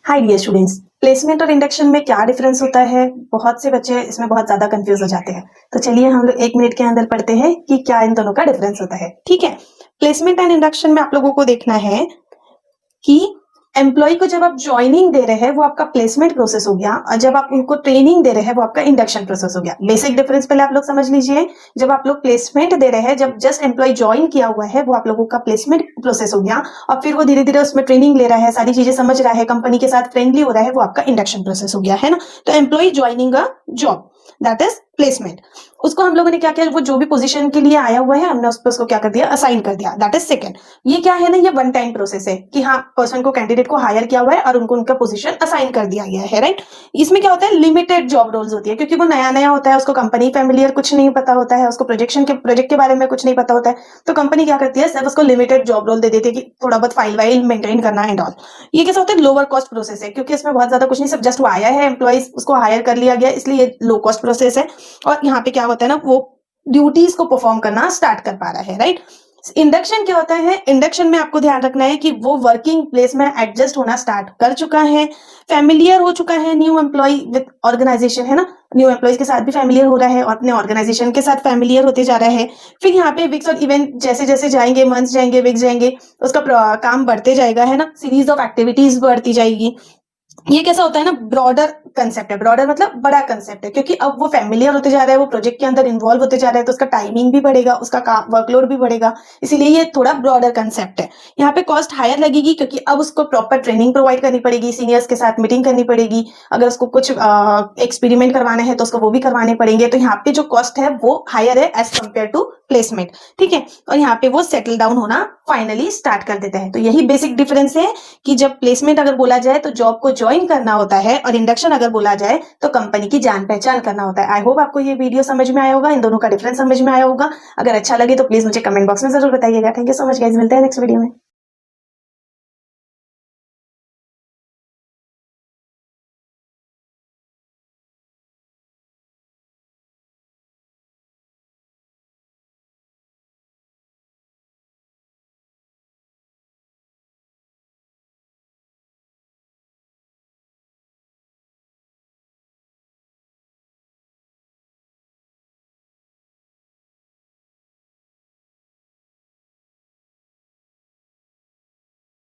Hi dear students, placement और induction में क्या डिफरेंस होता है। बहुत से बच्चे इसमें बहुत ज्यादा कंफ्यूज हो जाते हैं। तो चलिए हम लोग 1 मिनट के अंदर पढ़ते हैं कि क्या इन दोनों का डिफरेंस होता है। ठीक है, प्लेसमेंट एंड इंडक्शन में आप लोगों को देखना है कि एम्प्लॉय को जब आप ज्वाइनिंग दे रहे हैं वो आपका प्लेसमेंट प्रोसेस हो गया, और जब आप उनको ट्रेनिंग दे रहे हैं वो आपका इंडक्शन प्रोसेस हो गया। बेसिक डिफरेंस पहले आप लोग समझ लीजिए। जब आप लोग प्लेसमेंट दे रहे हैं, जब जस्ट एम्प्लॉय ज्वाइन किया हुआ है, वो आप लोगों का प्लेसमेंट प्रोसेस हो गया, और फिर वो धीरे धीरे उसमें ट्रेनिंग ले रहा है, सारी चीजें समझ रहा है, कंपनी के साथ फ्रेंडली हो रहा है, वो आपका इंडक्शन प्रोसेस हो गया, है ना। तो employ joining a job, that is placement. उसको हम लोगों ने क्या किया, वो जो भी पोजीशन के लिए आया हुआ है हमने उसको क्या कर दिया, असाइन कर दिया, दैट इज सेकंड। ये क्या है ना, ये वन टाइम प्रोसेस है कि हाँ, पर्सन को, कैंडिडेट को हायर किया हुआ है और उनको उनका पोजीशन असाइन कर दिया गया है, राइट। इसमें क्या होता है, लिमिटेड जॉब रोल्स होती है, क्योंकि वो नया नया होता है, उसको कंपनी फैमिलियर कुछ नहीं पता होता है, उसको प्रोजेक्ट के बारे में कुछ नहीं पता होता है। तो कंपनी क्या करती है, सब उसको लिमिटेड जॉब रोल दे देती है कि थोड़ा बहुत फाइल वाइल मेंटेन करना एंड ऑल। ये कैसा होता है, लोअर कॉस्ट प्रोसेस है, क्योंकि इसमें बहुत ज्यादा कुछ नहीं, सब जस्ट वो आया है, एम्प्लॉइज उसको हायर कर लिया गया, इसलिए लो कॉस्ट प्रोसेस है। और यहाँ पे क्या होता है ना, वो ड्यूटीज को परफॉर्म करना स्टार्ट कर पा रहा है, राइट। इंडक्शन क्या होता है, इंडक्शन में आपको ध्यान रखना है कि वो वर्किंग प्लेस में एडजस्ट होना स्टार्ट कर चुका है, फैमिलियर हो चुका है न्यू एम्प्लॉय विद ऑर्गेनाइजेशन, है ना। न्यू एम्प्लॉयज के साथ भी फैमिलियर हो रहा है और अपने ऑर्गेनाइजेशन के साथ फैमिलियर होते जा रहा है। फिर यहाँ पे वीक्स और इवेंट जैसे जैसे जाएंगे, मंथ्स जाएंगे, वीक्स जाएंगे, उसका काम बढ़ते जाएगा, है ना। सीरीज ऑफ एक्टिविटीज बढ़ती जाएगी। ये कैसा होता है ना, ब्रॉडर कंसेप्ट है। ब्रॉडर मतलब बड़ा कंसेप्ट है, क्योंकि अब वो फैमिलियर होते जा रहा है, वो प्रोजेक्ट के अंदर इन्वॉल्व होते जा रहा है, तो उसका टाइमिंग भी बढ़ेगा, उसका वर्कलोड भी बढ़ेगा, इसीलिए ये थोड़ा ब्रॉडर कंसेप्ट है। यहाँ पे कॉस्ट हायर लगेगी, क्योंकि अब उसको प्रॉपर ट्रेनिंग प्रोवाइड करनी पड़ेगी, सीनियर्स के साथ मीटिंग करनी पड़ेगी, अगर उसको कुछ एक्सपेरिमेंट करवाने हैं तो उसको वो भी करवाने पड़ेंगे। तो यहाँ पे जो कॉस्ट है वो हायर है एज कम्पेयर टू प्लेसमेंट, ठीक है। और यहाँ पे वो सेटल डाउन होना फाइनली स्टार्ट कर देता है। तो यही बेसिक डिफरेंस है कि जब प्लेसमेंट अगर बोला जाए तो जॉब को ज्वाइन करना होता है, और इंडक्शन अगर बोला जाए तो कंपनी की जान पहचान करना होता है। आई होप आपको ये वीडियो समझ में आया होगा, इन दोनों का डिफरेंस समझ में आया होगा। अगर अच्छा लगे तो प्लीज मुझे कमेंट बॉक्स में जरूर बताइएगा। Thank you so much guys, मिलते हैं नेक्स्ट वीडियो में।